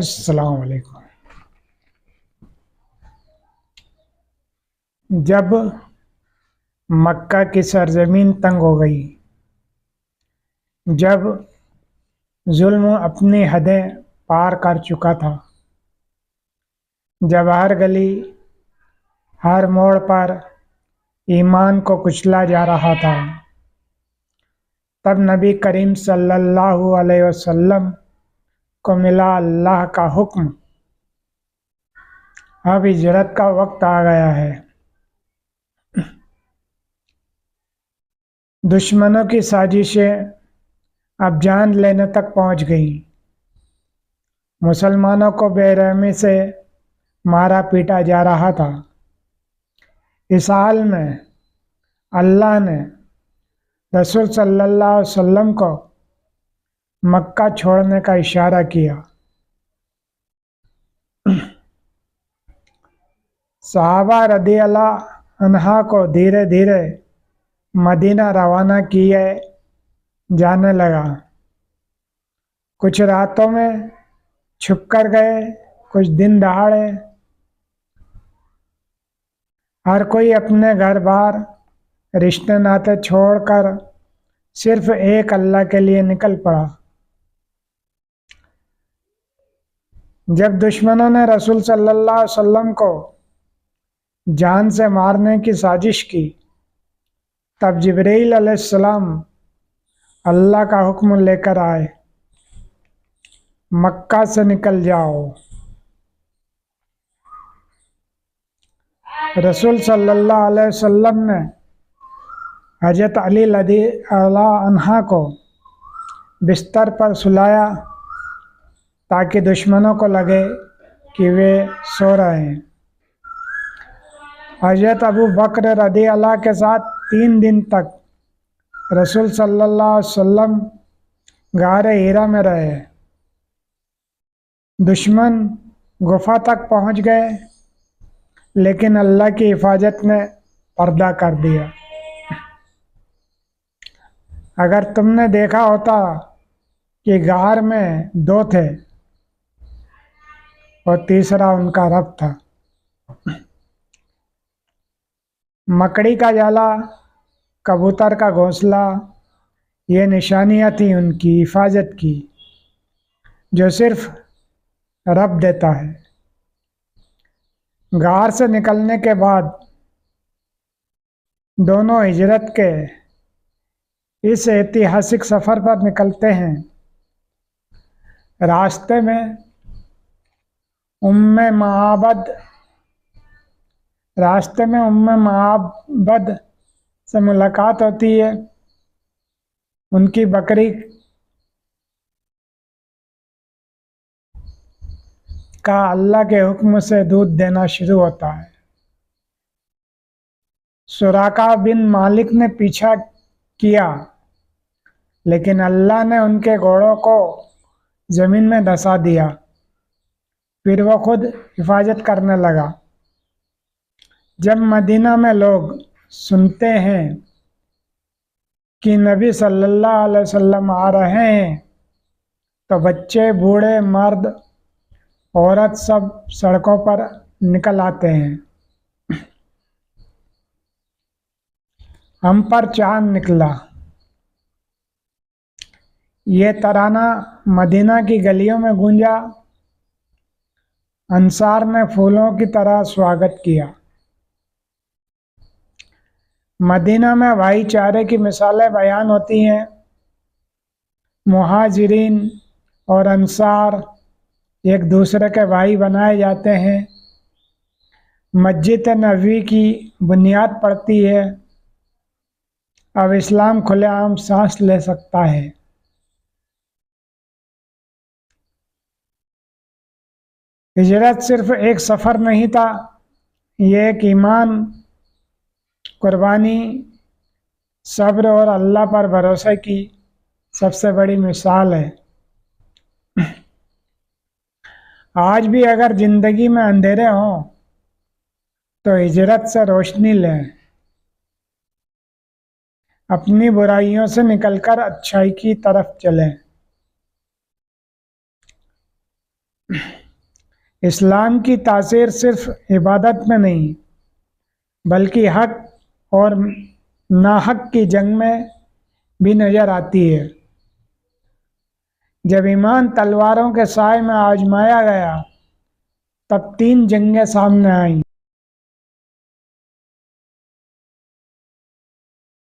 السلام علیکم۔ جب مکہ کی سرزمین تنگ ہو گئی، جب ظلم اپنی حدیں پار کر چکا تھا، جب ہر گلی ہر موڑ پر ایمان کو کچلا جا رہا تھا، تب نبی کریم صلی اللہ علیہ وسلم کو ملا اللہ کا حکم، اب ہجرت کا وقت آ گیا ہے۔ دشمنوں کی سازشیں اب جان لینے تک پہنچ گئیں۔ مسلمانوں کو بے رحمی سے مارا پیٹا جا رہا تھا۔ اس حال میں اللہ نے رسول صلی اللہ علیہ وسلم کو مکہ چھوڑنے کا اشارہ کیا۔ صحابہ رضی اللہ عنہ کو دھیرے دھیرے مدینہ روانہ کیے جانے لگا۔ کچھ راتوں میں چھپ کر گئے، کچھ دن دہاڑے۔ ہر کوئی اپنے گھر بار رشتے ناطے چھوڑ کر صرف ایک اللہ کے لیے نکل پڑا۔ جب دشمنوں نے رسول صلی اللہ علیہ وسلم کو جان سے مارنے کی سازش کی، تب جبرائیل علیہ السلام اللہ کا حکم لے کر آئے، مکہ سے نکل جاؤ۔ رسول صلی اللہ علیہ وسلم نے حضرت علی رضی اللہ عنہ کو بستر پر سلایا تاکہ دشمنوں کو لگے کہ وہ سو رہے ہیں۔ حضرت ابو بکر رضی اللہ کے ساتھ 3 دن تک رسول صلی اللہ علیہ وسلم غار ہیرا میں رہے۔ دشمن گفا تک پہنچ گئے، لیکن اللہ کی حفاظت نے پردہ کر دیا۔ اگر تم نے دیکھا ہوتا کہ غار میں 2 تھے اور تیسرا ان کا رب تھا۔ مکڑی کا جالا، کبوتر کا گھونسلہ، یہ نشانیاں تھیں ان کی حفاظت کی، جو صرف رب دیتا ہے۔ غار سے نکلنے کے بعد دونوں ہجرت کے اس ایتہاسک سفر پر نکلتے ہیں۔ راستے میں ام معبد سے ملاقات ہوتی ہے۔ ان کی بکری کا اللہ کے حکم سے دودھ دینا شروع ہوتا ہے۔ سراقہ بن مالک نے پیچھا کیا، لیکن اللہ نے ان کے گھوڑوں کو زمین میں دھسا دیا، پھر وہ خود حفاظت کرنے لگا۔ جب مدینہ میں لوگ سنتے ہیں کہ نبی صلی اللہ علیہ وسلم آ رہے ہیں، تو بچے، بوڑھے، مرد، عورت سب سڑکوں پر نکل آتے ہیں۔ ہم پر چاند نکلا، یہ ترانہ مدینہ کی گلیوں میں گونجا۔ انصار نے پھولوں کی طرح سواگت کیا۔ مدینہ میں بھائی چارے کی مثالیں بیان ہوتی ہیں۔ مہاجرین اور انصار ایک دوسرے کے بھائی بنائے جاتے ہیں۔ مسجد نبوی کی بنیاد پڑتی ہے۔ اب اسلام کھلے عام سانس لے سکتا ہے۔ ہجرت صرف ایک سفر نہیں تھا، یہ ایک ایمان، قربانی، صبر اور اللہ پر بھروسے کی سب سے بڑی مثال ہے۔ آج بھی اگر زندگی میں اندھیرے ہوں تو ہجرت سے روشنی لیں، اپنی برائیوں سے نکل کر اچھائی کی طرف چلیں۔ اسلام کی تاثیر صرف عبادت میں نہیں بلکہ حق اور ناحق کی جنگ میں بھی نظر آتی ہے۔ جب ایمان تلواروں کے سائے میں آزمایا گیا تب 3 جنگیں سامنے آئیں۔